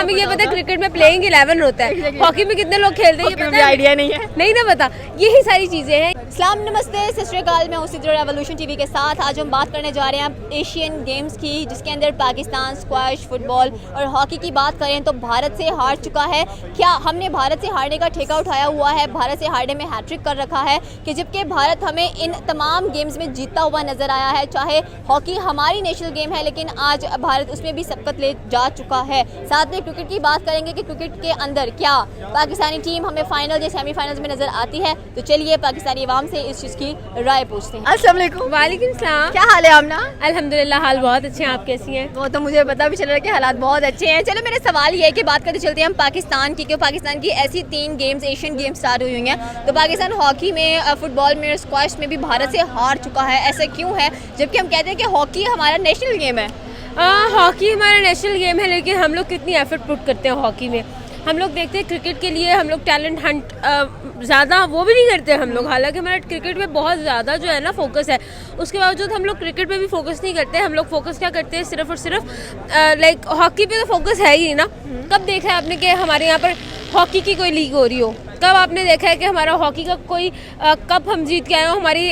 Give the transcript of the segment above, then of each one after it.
हमें ये पता है क्रिकेट में प्लेइंग 11 होता है, हॉकी में कितने लोग खेलते हैं ये पता है? आइडिया नहीं है। नहीं ना पता, यही सारी चीजें हैं। सलाम नमस्ते सत श्री अकाल, मैं हूं सिद्धू रेवोल्यूशन टीवी के साथ। आज हम बात करने जा रहे हैं एशियन गेम्स की, जिसके अंदर पाकिस्तान स्क्वैश, फुटबॉल और हॉकी की बात करें तो भारत से हार चुका है। क्या हमने भारत से हारने का ठेका उठाया हुआ है, भारत से हारने में हैट्रिक कर रखा है कि जबकि भारत हमें इन तमाम गेम्स में जीतता हुआ नजर आया है। चाहे हॉकी हमारी नेशनल गेम है, लेकिन आज भारत उसमें भी सबकत ले जा चुका है। साथ में क्रिकेट की बात करेंगे कि क्रिकेट के अंदर क्या पाकिस्तानी टीम हमें फाइनल या सेमीफाइनल्स में नजर आती है। तो चलिए पाकिस्तानी अवाम से इस चीज़ की राय पूछते हैं। अस्सलाम वालेकुम। वालेकुम सलाम। क्या हाल है आमना? अल्हम्दुलिल्लाह हाल बहुत अच्छे हैं, आप कैसी हैं? वो तो मुझे पता भी चल रहा है कि हालात बहुत अच्छे हैं। चलो मेरा सवाल ये है कि बात करते चलते हैं हम पाकिस्तान की, क्यों पाकिस्तान की ऐसी 3 गेम्स एशियन गेम्स स्टार्ट हुई हुई हैं, तो पाकिस्तान हॉकी में, फुटबॉल में, स्क्वैश में भी भारत से हार चुका है। ऐसा क्यों है जबकि हम कहते हैं कि हॉकी हमारा नेशनल गेम है? हॉकी हमारा नेशनल गेम है, लेकिन हम लोग कितनी एफर्ट पुट करते हैं हॉकी में। हम लोग देखते हैं क्रिकेट के लिए हम लोग टैलेंट हंट ज़्यादा वो भी नहीं करते हम लोग, हालांकि हमारा क्रिकेट में बहुत ज़्यादा जो है ना फोकस है, उसके बावजूद हम लोग क्रिकेट पे भी फोकस नहीं करते। हम लोग फोकस क्या करते हैं, सिर्फ और सिर्फ लाइक हॉकी पे तो फोकस है ही ना। कब देखा है आपने कि हमारे यहाँ पर हॉकी की कोई लीग हो रही हो? कब आपने देखा है कि हमारा हॉकी का कोई कप हम जीत के आए हो, हमारी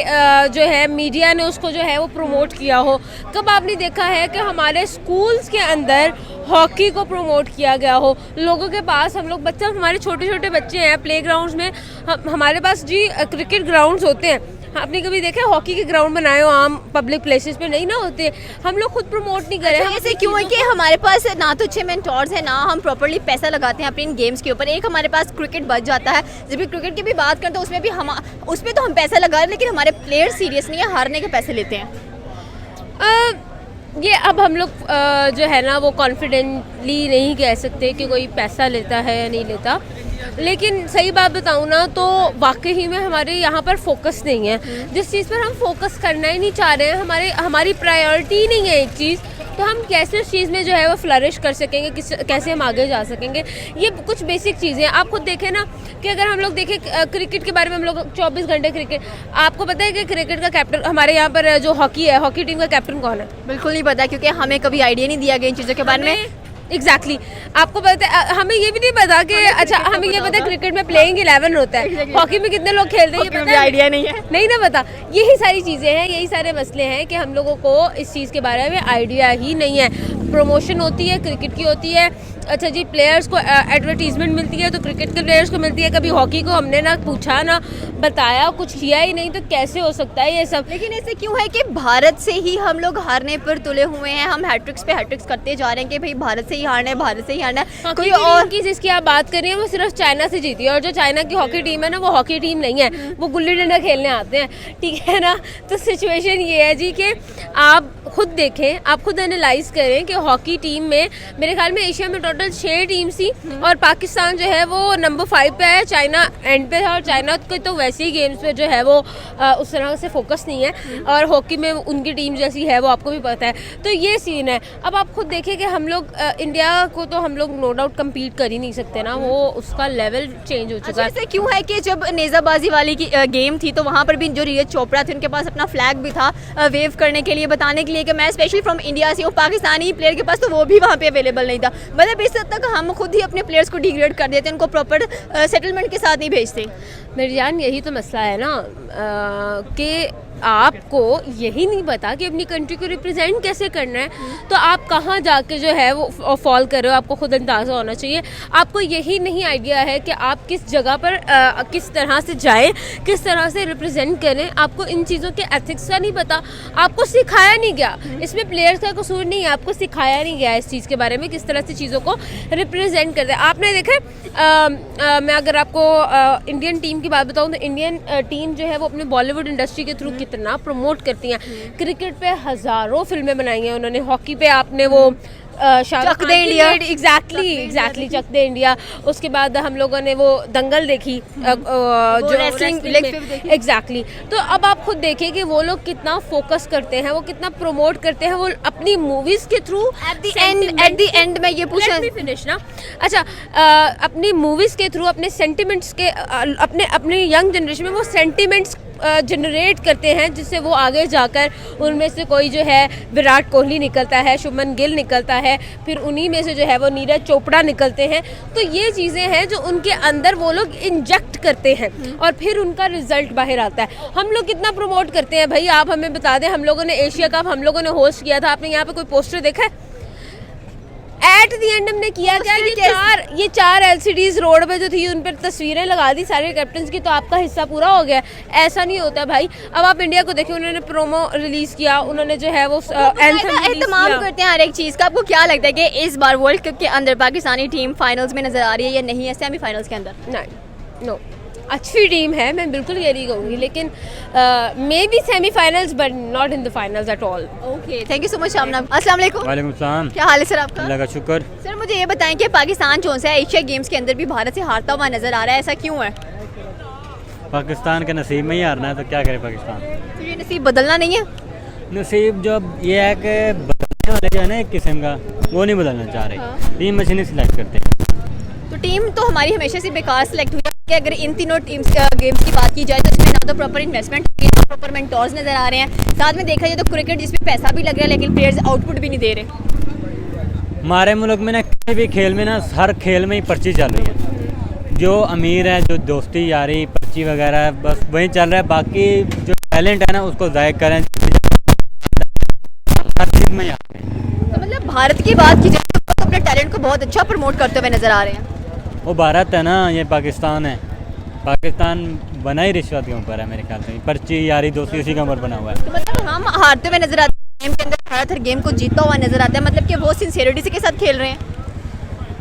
जो है मीडिया ने उसको जो है वो प्रमोट किया हो? कब आपने देखा है कि हमारे स्कूल्स के अंदर हॉकी को प्रमोट किया गया हो? लोगों के पास हम लोग बच्चे, हमारे छोटे छोटे बच्चे हैं प्ले ग्राउंड्स में, हमारे पास जी क्रिकेट ग्राउंड्स होते हैं। आपने कभी देखा है हॉकी के ग्राउंड बनाए हो आम पब्लिक प्लेसेस पे? नहीं ना होते। हम लोग खुद प्रमोट नहीं करें। ऐसे क्यों है कि हमारे पास ना तो अच्छे मेंटोर्स हैं, ना हम प्रॉपर्ली पैसा लगाते हैं अपने इन गेम्स के ऊपर। एक हमारे पास क्रिकेट बच जाता है, जब भी क्रिकेट की भी बात करें तो उसमें भी हम उसमें तो हम पैसा लगा रहे हैं, लेकिन हमारे प्लेयर्स सीरियस नहीं है, हारने के पैसे लेते हैं। ये अब हम लोग जो है ना वो कॉन्फिडेंटली नहीं कह सकते कि कोई पैसा लेता है या नहीं लेता, लेकिन सही बात बताऊँ ना तो वाकई में हमारे यहाँ पर फोकस नहीं है। जिस चीज़ पर हम फोकस करना ही नहीं चाह रहे हैं, हमारी प्रायोरिटी नहीं है एक चीज़, तो हम कैसे उस चीज़ में जो है वो फ्लरिश कर सकेंगे, कैसे हम आगे जा सकेंगे, ये कुछ बेसिक चीज़ें हैं। आप खुद देखें ना कि अगर हम लोग देखें क्रिकेट के बारे में, हम लोग 24 घंटे क्रिकेट, आपको पता है कि क्रिकेट का कैप्टन हमारे यहाँ पर जो हॉकी है, हॉकी टीम का कैप्टन कौन है? बिल्कुल नहीं पता, क्योंकि हमें कभी आइडिया नहीं दिया गया इन चीज़ों के बारे में। एग्जैक्टली आपको पता है, हमें ये भी नहीं पता कि अच्छा हमें ये पता है क्रिकेट में प्लेइंग 11 होता है, हॉकी में कितने लोग खेलते हैं ये पता है? आइडिया नहीं है। नहीं ना पता, यही सारी चीज़ें हैं, यही सारे मसले हैं कि हम लोगों को इस चीज़ के बारे में आइडिया ही नहीं है। प्रमोशन होती है क्रिकेट की होती है, अच्छा जी प्लेयर्स को एडवर्टीजमेंट मिलती है तो क्रिकेट के प्लेयर्स को मिलती है, कभी हॉकी को हमने ना पूछा ना बताया, कुछ किया ही नहीं, तो कैसे हो सकता है ये सब? लेकिन ऐसे क्यों है कि भारत से ही हम लोग हारने पर तुले हुए हैं, हम हैट्रिक्स पे हैट्रिक्स करते जा रहे हैं कि भाई भारत से ही हारना है, भारत से ही हारना है। कोई और की जिसकी आप बात कर रही हैं वो सिर्फ चाइना से जीती है, और जो चाइना की हॉकी टीम है ना वो हॉकी टीम नहीं है, वो गुल्ली डंडा खेलने आते हैं, ठीक है ना। तो सिचुएशन ये है जी कि आप खुद देखें, आप खुद एनालाइज करें कि हॉकी टीम में मेरे ख्याल में एशिया में टोटल 6 टीम्स थी, और पाकिस्तान जो है वो नंबर 5 पे है, चाइना एंड पे है, और चाइना को तो वैसे ही गेम्स पे जो है वो उस तरह से फोकस नहीं है, और हॉकी में उनकी टीम जैसी है वो आपको भी पता है। तो ये सीन है। अब आप खुद देखें कि हम लोग इंडिया को तो हम लोग नो डाउट कम्पीट कर ही नहीं सकते ना, वो उसका लेवल चेंज हो चुका है। ऐसे क्यों है कि जब नेज़ाबाजी वाली की गेम थी तो वहाँ पर भी जो नीरज चोपड़ा थे उनके पास अपना फ्लैग भी था वेव करने के लिए, बताने के लिए कि मैं स्पेशली फ्रॉम इंडिया से हूँ, पाकिस्तानी प्लेयर के पास तो वो भी वहाँ पे अवेलेबल नहीं था। मतलब इस हद तक हम खुद ही अपने प्लेयर्स को डिग्रेड कर देते हैं, उनको प्रॉपर सेटलमेंट के साथ नहीं भेजते। मेरी जान यही तो मसला है ना कि आपको यही नहीं पता कि अपनी कंट्री को रिप्रेजेंट कैसे करना है, तो आप कहाँ जाके जो है वो फॉल कर रहे हो, आपको खुद अंदाज़ा होना चाहिए। आपको यही नहीं आइडिया है कि आप किस जगह पर किस तरह से जाएं, किस तरह से रिप्रेजेंट करें, आपको इन चीज़ों के एथिक्स का नहीं पता, आपको सिखाया नहीं गया। इसमें प्लेयर्स का कसूर नहीं है, आपको सिखाया नहीं गया इस चीज़ के बारे में, किस तरह से चीज़ों को रिप्रेजेंट करते हैं। आपने देखा मैं अगर आपको इंडियन टीम की बात बताऊँ तो इंडियन टीम जो है वो अपने बॉलीवुड इंडस्ट्री के थ्रू कितना प्रमोट करती हैं। क्रिकेट पे हज़ारों फिल्में बनाई हैं उन्होंने, हॉकी पे आपने वो चक दे इंडिया, एग्जैक्टली चक दे इंडिया। उसके बाद हम लोगों ने वो दंगल देखी जो रेसलिंग, एग्जैक्टली। तो अब आप खुद देखिए कि वो लोग कितना फोकस करते हैं, वो कितना प्रमोट करते हैं, वो अपनी मूवीज के थ्रू एट द एंड में ये पूछना फिनिश ना, अच्छा अपनी मूवीज के थ्रू अपने सेंटिमेंट्स के अपने यंग जनरेशन में वो सेंटिमेंट्स जनरेट करते हैं जिससे वो आगे जाकर उनमें से कोई जो है विराट कोहली निकलता है, शुभमन गिल निकलता है, फिर उन्हीं में से जो है वो नीरज चोपड़ा निकलते हैं। तो ये चीज़ें हैं जो उनके अंदर वो लोग इंजेक्ट करते हैं और फिर उनका रिजल्ट बाहर आता है। हम लोग कितना प्रमोट करते हैं भाई, आप हमें बता दें। हम लोगों ने एशिया कप हम लोगों ने होस्ट किया था, आपने यहाँ पे कोई पोस्टर देखा है? एट दी एंड हमने किया क्या, ये चार LCDs रोड पे जो थी उन पर तस्वीरें लगा दी सारे कैप्टन की, तो आपका हिस्सा पूरा हो गया। ऐसा नहीं होता भाई। अब आप इंडिया को देखिए, उन्होंने प्रोमो रिलीज किया, उन्होंने जो है वो एहतमाम करते हैं हर एक चीज़ का। आपको क्या लगता है कि इस बार वर्ल्ड कप के अंदर पाकिस्तानी टीम फाइनल्स में नजर आ रही है या नहीं है, सेमीफाइनल्स के अंदर? नहीं, नो, अच्छी टीम है, मैं बिल्कुल ये नहीं कहूँगी, लेकिन may be semifinals but not in the finals at all. Okay, thank you so much Shamna. अस्सलाम वालेकुम। वालेकुम सलाम। क्या हाल है सर आपका? अल्लाह का शुक्र। सर मुझे ये बताएं कि पाकिस्तान जो है एशिया गेम्स के अंदर भी भारत से हारता हुआ नजर आ रहा है, ऐसा क्यों है? पाकिस्तान के नसीब में ही हारना है तो क्या करे पाकिस्तान। तो ये नसीब बदलना नहीं है? नसीब जब ये है कि बदलने वाले जो है ना एक किस्म का, वो नहीं बदलना चाह रहे। टीम अच्छी नहीं सिलेक्ट करते। तो टीम तो हमारी हमेशा से बेकार सेलेक्ट हुई है कि अगर इन तीनों टीम्स गेम्स की बात की जाए तो इसमें ना तो प्रॉपर इन्वेस्टमेंट, प्रॉपर मेंटोर्स नजर आ रहे हैं, साथ में देखा जाए तो क्रिकेट जिसमें पैसा भी लग रहा है लेकिन प्लेयर्स आउटपुट भी नहीं दे रहे। हमारे मुल्क में ना किसी भी खेल में ना हर खेल में ही पर्ची चल रही है। जो अमीर है, जो दोस्ती यारी पर्ची वगैरह बस वही चल रहा है। बाकी जो टैलेंट है ना उसको ज़ाय करें, हर चीज़ में ही आते हैं। तो मतलब भारत की बात की जाए तो अपने टैलेंट को बहुत अच्छा प्रमोट करते हुए नजर आ रहे हैं। वो भारत है ना, ये पाकिस्तान है। पाकिस्तान बना ही रिश्वत के ऊपर है मेरे ख्याल से। पर्ची यारी दोस्ती इसी के ऊपर बना हुआ है। तो मतलब हम हारते हुए नजर आते हैं, गेम के अंदर भारत हर गेम को जीतता हुआ नजर आता है, मतलब कि वो सिंसियरिटी से के साथ खेल रहे हैं।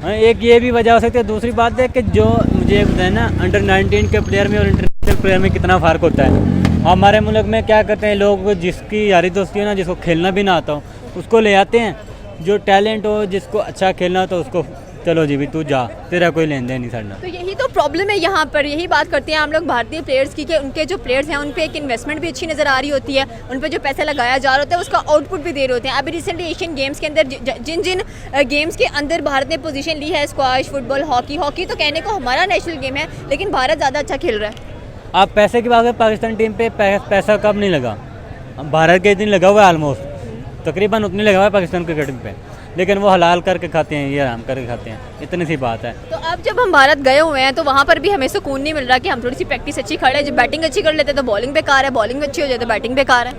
हाँ, एक ये भी वजह हो सकती है। दूसरी बात है कि जो मुझे बताए ना अंडर 19 के प्लेयर में और इंटरनेशनल प्लेयर में कितना फ़र्क होता है। हमारे मुल्क में क्या करते हैं लोग, जिसकी यारी दोस्ती हो ना, जिसको खेलना भी ना आता हो उसको ले आते हैं। जो टैलेंट हो, जिसको अच्छा खेलना हो तो उसको चलो जी भी तू जा, तेरा कोई लेन देन नहीं साढ़ा। तो यही तो प्रॉब्लम है यहाँ पर। यही बात करते हैं हम लोग भारतीय प्लेयर्स की कि उनके जो प्लेयर्स हैं उन पे एक इन्वेस्टमेंट भी अच्छी नज़र आ रही होती है, उन पे जो पैसा लगाया जा रहा होता है उसका आउटपुट भी दे रहे होते हैं। अभी रिसेंटली एशियन गेम्स के अंदर जिन जिन गेम्स के अंदर भारत ने पोजीशन ली है, स्क्वाश, फुटबॉल, हॉकी तो कहने को हमारा नेशनल गेम है लेकिन भारत ज़्यादा अच्छा खेल रहा है। आप पैसे की बात करें, पाकिस्तान टीम पे पैसा कब नहीं लगा? भारत के दिन लगा हुआ है, ऑलमोस्ट तकरीबन उतनी लगा हुआ है पाकिस्तान क्रिकेट पे, लेकिन वो हलाल करके खाते हैं, ये आराम करके खाते हैं, इतनी सी बात है। तो अब जब हम भारत गए हुए हैं तो वहाँ पर भी हमें सुकून नहीं मिल रहा कि हम थोड़ी सी प्रैक्टिस अच्छी कर ले। जब बैटिंग अच्छी कर लेते तो बॉलिंग बेकार है, बॉलिंग अच्छी हो जाए तो बैटिंग बेकार है।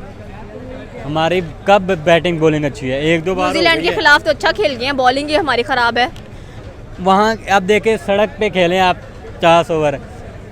हमारी कब बैटिंग बॉलिंग अच्छी है? एक दो बार न्यूजीलैंड के खिलाफ तो अच्छा खेल गए हैं, बॉलिंग ही हमारी ख़राब है। वहाँ आप देखें सड़क पे खेलें आप 50 ओवर,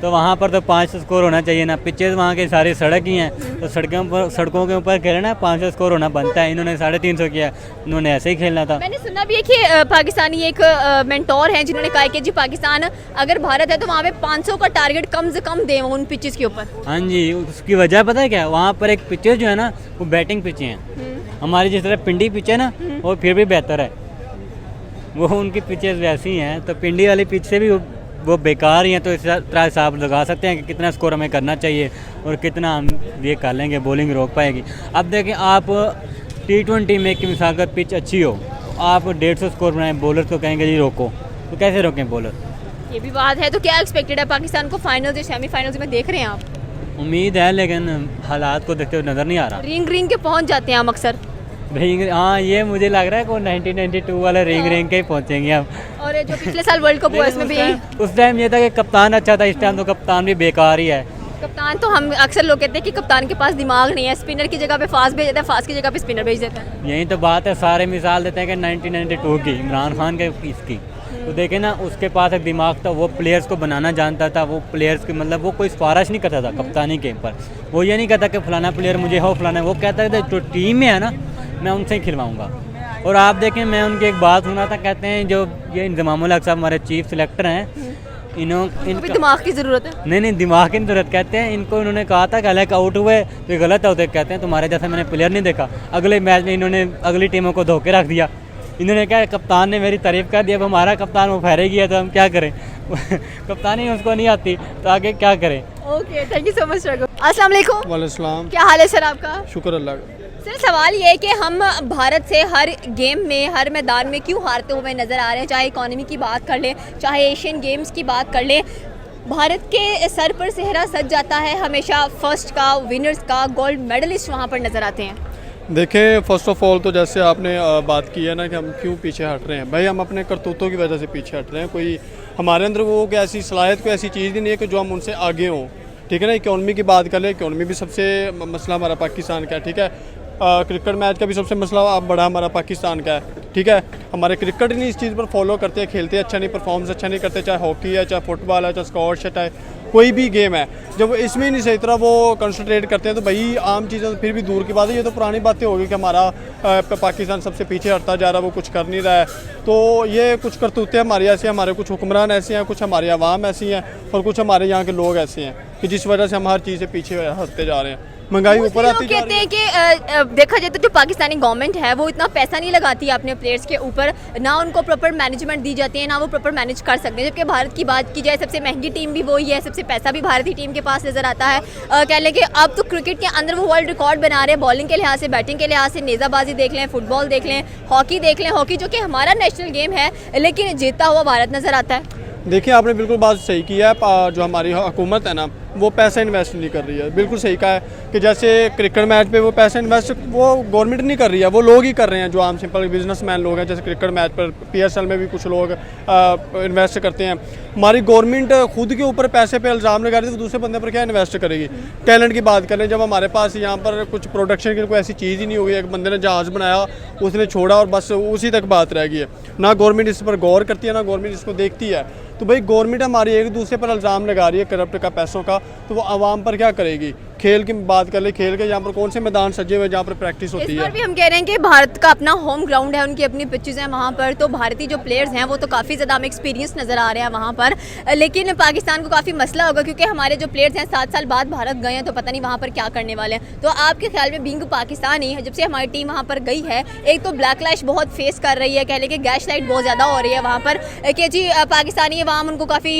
तो वहाँ पर तो 500 स्कोर होना चाहिए ना। पिचेस वहाँ की सारी सड़क ही हैं, तो सड़कों के ऊपर खेले ना 500 स्कोर होना बनता है। इन्होंने 350 किया, इन्होंने ऐसे ही खेलना था। मैंने सुना भी है कि पाकिस्तानी एक मेंटोर हैं जिन्होंने कहा कि जी पाकिस्तान अगर भारत है तो वहाँ पे 500 का टारगेट कम से कम दें उन पिचेस के ऊपर। हाँ जी, उसकी वजह पता है क्या? वहाँ पर एक पिचेस जो है ना वो बैटिंग पिचें हैं। हमारी जिस तरह पिंडी पिच है ना वो फिर भी बेहतर है, वो उनकी पिचेस वैसी हैं। तो पिंडी वाली पिच से भी वो बेकार ही हैं। तो इस तरह से आप लगा सकते हैं कि कितना स्कोर हमें करना चाहिए और कितना हम ये कर लेंगे, बॉलिंग रोक पाएगी। अब देखें आप T20 में की मिसाल का पिच अच्छी हो, आप 150 स्कोर बनाएं, बॉलर को कहेंगे जी रोको, तो कैसे रोकें बॉलर? ये भी बात है। तो क्या एक्सपेक्टेड है पाकिस्तान को फाइनल्स या सेमीफाइनल्स में देख रहे हैं आप? उम्मीद है, लेकिन हालात को देखते हुए नज़र नहीं आ रहा। रिंग के पहुँच जाते हैं हम अक्सर। रिंग, हाँ ये मुझे लग रहा है कि 1992 वाला रिंग के ही पहुँचेंगे हम। और जो पिछले साल वर्ल्ड कप हुआ इसमें भी उस टाइम ये था कि कप्तान अच्छा था, इस टाइम तो कप्तान भी बेकार ही है। कप्तान तो हम अक्सर लोग कहते हैं कि कप्तान के पास दिमाग नहीं है, स्पिनर की जगह पे फास्ट भेज देता है, फास्ट की जगह पे स्पिनर भेज देता है। यही तो बात है, सारे मिसाल देते हैं कि 1992 की इमरान खान के इसकी, तो देखे ना उसके पास एक दिमाग था, वो प्लेयर्स को बनाना जानता था, वो प्लेयर्स की मतलब वो कोई सिफारिश नहीं करता था कप्तानी के ऊपर। वो ये नहीं कहता कि फलाना प्लेयर मुझे हो फलाना, वो कहता था जो टीम में है ना मैं उनसे ही खिलवाऊँगा। और आप देखें, मैं उनकी एक बात सुना था, कहते हैं जो ये इंतजामुल हक साहब हमारे चीफ सिलेक्टर हैं, इनको दिमाग की ज़रूरत है। नहीं दिमाग की ज़रूरत, कहते हैं इनको उन्होंने कहा था कि अलग आउट हुए तो ये गलत होते, कहते हैं तुम्हारे जैसा मैंने प्लेयर नहीं देखा। अगले मैच में इन्होंने अगली टीमों को धोखे रख दिया। इन्होंने क्या, कप्तान ने मेरी तारीफ़ कर दी, अब हमारा कप्तान वो फहरे गया तो हम क्या करें? कप्तानी उसको नहीं आती तो आगे क्या करें? Okay, thank you so much. अस्सलाम वालेकुम। वालेकुम, क्या हाल है सर आपका? शुक्र अल्लाह का। सर सवाल ये है कि हम भारत से हर गेम में, हर मैदान में क्यों हारते हुए नज़र आ रहे हैं? चाहे इकोनॉमी की बात कर लें, चाहे एशियन गेम्स की बात कर लें, भारत के सर पर सेहरा सज जाता है, हमेशा फर्स्ट का, विनर्स का, गोल्ड मेडलिस्ट वहाँ पर नज़र आते हैं। देखें, फ़र्स्ट ऑफ ऑल तो जैसे आपने बात की है ना कि हम क्यों पीछे हट रहे हैं, भाई हम अपने करतूतों की वजह से पीछे हट रहे हैं। कोई हमारे अंदर वो कोई ऐसी सलाहियत, कोई ऐसी चीज़ ही नहीं है कि जो हम उनसे आगे हों। ठीक है ना, इकोनॉमी की बात कर लें, इकोनॉमी भी सबसे मसला हमारा पाकिस्तान का है। ठीक है, क्रिकेट मैच का भी सबसे मसला बड़ा हमारा पाकिस्तान का है। ठीक है, हमारे क्रिकेट नहीं इस चीज़ पर फॉलो करते हैं, खेलते अच्छा नहीं, परफॉर्मेंस अच्छा नहीं करते, चाहे हॉकी है, चाहे फुटबॉल है, चाहे स्क्वॉश है, चाहे कोई भी गेम है। जब इसमें नहीं सही तरह वो कंसंट्रेट करते हैं तो भाई आम चीज़ें तो फिर भी दूर की बात है। ये तो पुरानी बातें होगी कि हमारा पाकिस्तान सबसे पीछे हटता जा रहा है, वो कुछ कर नहीं रहा है। तो ये कुछ करतूतें हमारी ऐसी हैं, हमारे कुछ हुक्मरान ऐसे हैं, कुछ हमारी आवाम ऐसी हैं और कुछ हमारे यहाँ के लोग ऐसे हैं कि जिस वजह से हम हर चीज़ से पीछे हटते जा रहे हैं। महंगाई ऊपर आती जा रही कहते हैं कि देखा जाए तो जो पाकिस्तानी गवर्नमेंट है वो इतना पैसा नहीं लगाती है अपने प्लेयर्स के ऊपर, ना उनको प्रॉपर मैनेजमेंट दी जाती है, ना वो प्रॉपर मैनेज कर सकते हैं। जबकि भारत की बात की जाए, सबसे महंगी टीम भी वही है, सबसे पैसा भी भारतीय टीम के पास नजर आता है। कह लें कि अब तो क्रिकेट के अंदर वो वर्ल्ड रिकॉर्ड बना रहे हैं, बॉलिंग के लिहाज से, बैटिंग के लिहाज से, नेज़ाबाजी देख लें, फुटबॉल देख लें, हॉकी देख लें। हॉकी जो कि हमारा नेशनल गेम है लेकिन जीतता हुआ भारत नजर आता है। देखिए, आपने बिल्कुल बात सही की है। जो हमारी हुकूमत है ना, वो पैसा इन्वेस्ट नहीं कर रही है। बिल्कुल सही कहा है कि जैसे क्रिकेट मैच पे वो पैसा इन्वेस्ट वो गवर्नमेंट नहीं कर रही है, वो लोग ही कर रहे हैं, जो आम सिंपल बिजनेसमैन लोग हैं। जैसे क्रिकेट मैच पर PSL में भी कुछ लोग इन्वेस्ट करते हैं। हमारी गवर्नमेंट खुद के ऊपर पैसे पे इल्ज़ाम लगा रही है तो दूसरे बंदे पर क्या इन्वेस्ट करेगी। टैलेंट की बात करें, जब हमारे पास यहाँ पर कुछ प्रोडक्शन की कोई ऐसी चीज़ ही नहीं होगी, एक बंदे ने जहाज़ बनाया, उसने छोड़ा और बस उसी तक बात रह गई है। ना गवर्नमेंट इस पर गौर करती है, ना गवर्नमेंट इसको देखती है। तो भाई गवर्नमेंट हमारी एक दूसरे पर इल्ज़ाम लगा रही है करप्ट का, पैसों का, तो वो आवाम पर क्या करेगी। खेल की बात कर ले, खेल के यहाँ पर कौन से मैदान सजे हुए जहाँ पर प्रैक्टिस होती है। इस बार भी हम कह रहे हैं कि भारत का अपना होम ग्राउंड है, उनकी अपनी पिचेस हैं वहाँ पर, तो भारतीय जो प्लेयर्स हैं वो तो काफ़ी ज़्यादा हमें एक्सपीरियंस नज़र आ रहे हैं वहाँ पर। लेकिन पाकिस्तान को काफ़ी मसला होगा क्योंकि हमारे जो प्लेयर्स हैं 7 साल बाद भारत गए हैं, तो पता नहीं वहाँ पर क्या करने वाले हैं। तो आपके ख्याल में बीइंग पाकिस्तानी, जब से हमारी टीम वहाँ पर गई है, एक तो ब्लैक लाइश बहुत फेस कर रही है, कह लें कि गैस लाइट बहुत ज़्यादा हो रही है वहाँ पर कि जी पाकिस्तानी अवाम उनको काफ़ी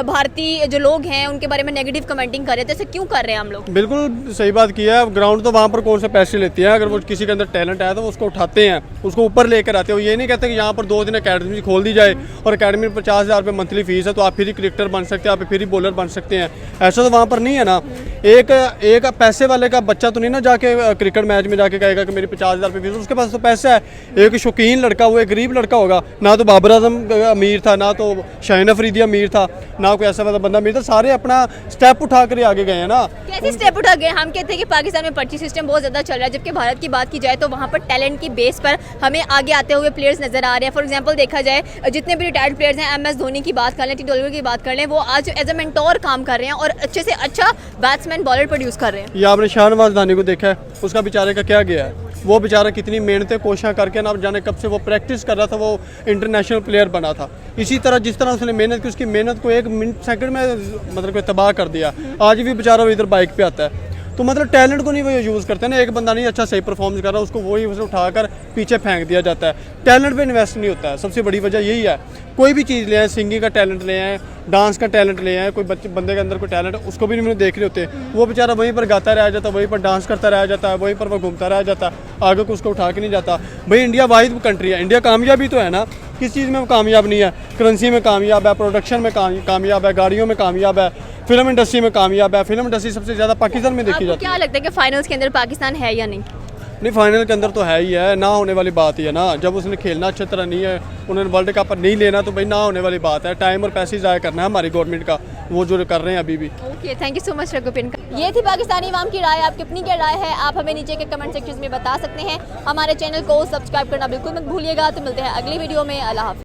भारतीय जो लोग हैं उनके बारे में नेगेटिव कमेंटिंग कर रहे थे। ऐसे क्यों कर रहे हैं हम लोग? बिल्कुल सही बात की है। ग्राउंड तो वहाँ पर कौन से पैसे लेती है, अगर वो किसी के अंदर टैलेंट है तो उसको उठाते हैं, उसको ऊपर लेकर आते हैं। ये नहीं कहते कि यहाँ पर 2 दिन अकेडमी खोल दी जाए और अकेडमी में 50,000 रुपये मंथली फीस है तो आप फिर ही क्रिकेटर बन सकते हैं, आप फिर ही बॉलर बन सकते हैं। ऐसा तो वहाँ पर नहीं है ना। एक पैसे वाले का बच्चा तो नहीं ना जाके क्रिकेट मैच में जाके कहेगा कि मेरी 50,000 रुपये फीस, उसके पास तो पैसा है। एक शौकीन लड़का, वो एक गरीब लड़का होगा, ना तो बाबर आजम अमीर था, ना तो शाहीन अफरीदी अमीर था, ना कोई ऐसा बंदा अमीर था। सारे अपना स्टेप उठा कर आगे गए हैं ना। कैसे स्टेप उठा गए? हम कहते हैं कि पाकिस्तान में पर्ची सिस्टम बहुत ज़्यादा चल रहा है, जबकि भारत की बात की जाए तो वहाँ पर टैलेंट की बेस पर हमें आगे आते हुए प्लेयर्स नजर आ रहे हैं। फॉर एग्जांपल देखा जाए, जितने भी रिटायर्ड प्लेयर्स हैं, MS धोनी की बात कर लें, टी20 की बात कर लें, वो आज एज अ मेंटोर काम कर रहे हैं और अच्छे से अच्छा बैट्समैन बॉलर प्रोड्यूस कर रहे हैं। ये आपने शाहनवाज धानी को देखा है, उसका बेचारे का क्या गया है। वो बेचारा कितनी मेहनतें कोशिशें करके ना जाने कब से वो प्रैक्टिस कर रहा था, वो इंटरनेशनल प्लेयर बना था। इसी तरह जिस तरह उसने मेहनत की, उसकी मेहनत को 1 मिनट सेकंड में मतलब कि तबाह कर दिया। आज भी बेचारा वो इधर बाइक पे आता है। तो मतलब टैलेंट को नहीं वो यूज़ करते ना। एक बंदा नहीं अच्छा सही परफॉर्मेंस कर रहा, उसको वही उसे उठाकर पीछे फेंक दिया जाता है। टैलेंट पे इन्वेस्ट नहीं होता है, सबसे बड़ी वजह यही है। कोई भी चीज़ ले आए, सिंगिंग का टैलेंट ले आए, डांस का टैलेंट ले आए, कोई बंदे के अंदर कोई टैलेंट है उसको भी नहीं देख रहे होते। वो बेचारा वहीं पर गाता रह जाता है, वहीं पर डांस करता रह जाता है, वहीं पर वो घूमता रह जाता है, आगे को उसको उठा के नहीं जाता। भाई इंडिया वाहिद कंट्री है, इंडिया कामयाबी तो है ना। किस चीज़ में वो कामयाब नहीं है? करेंसी में कामयाब है, प्रोडक्शन में कामयाब है, गाड़ियों में कामयाब है, फिल्म इंडस्ट्री में कामयाब है। फिल्म इंडस्ट्री सबसे ज़्यादा पाकिस्तान में देखी जाती है। क्या लगता है कि फाइनल्स के अंदर पाकिस्तान है या नहीं? नहीं, फाइनल के अंदर तो है ही है, ना होने वाली बात ही है ना। जब उसने खेलना अच्छी तरह नहीं है, उन्होंने वर्ल्ड कप नहीं लेना, तो भाई ना होने वाली बात है। टाइम और पैसे ज़ाया करना है हमारी गवर्नमेंट का, वो जो कर रहे हैं अभी भी। Okay, thank you so much रघुपिन। ये थी पाकिस्तानी अवाम की राय। आपकी अपनी क्या राय है आप हमें नीचे के कमेंट सेक्शन में बता सकते हैं। हमारे चैनल को सब्सक्राइब करना बिल्कुल मत भूलिएगा। तो मिलते हैं अगली वीडियो में। अल्लाह हाफ़िज़।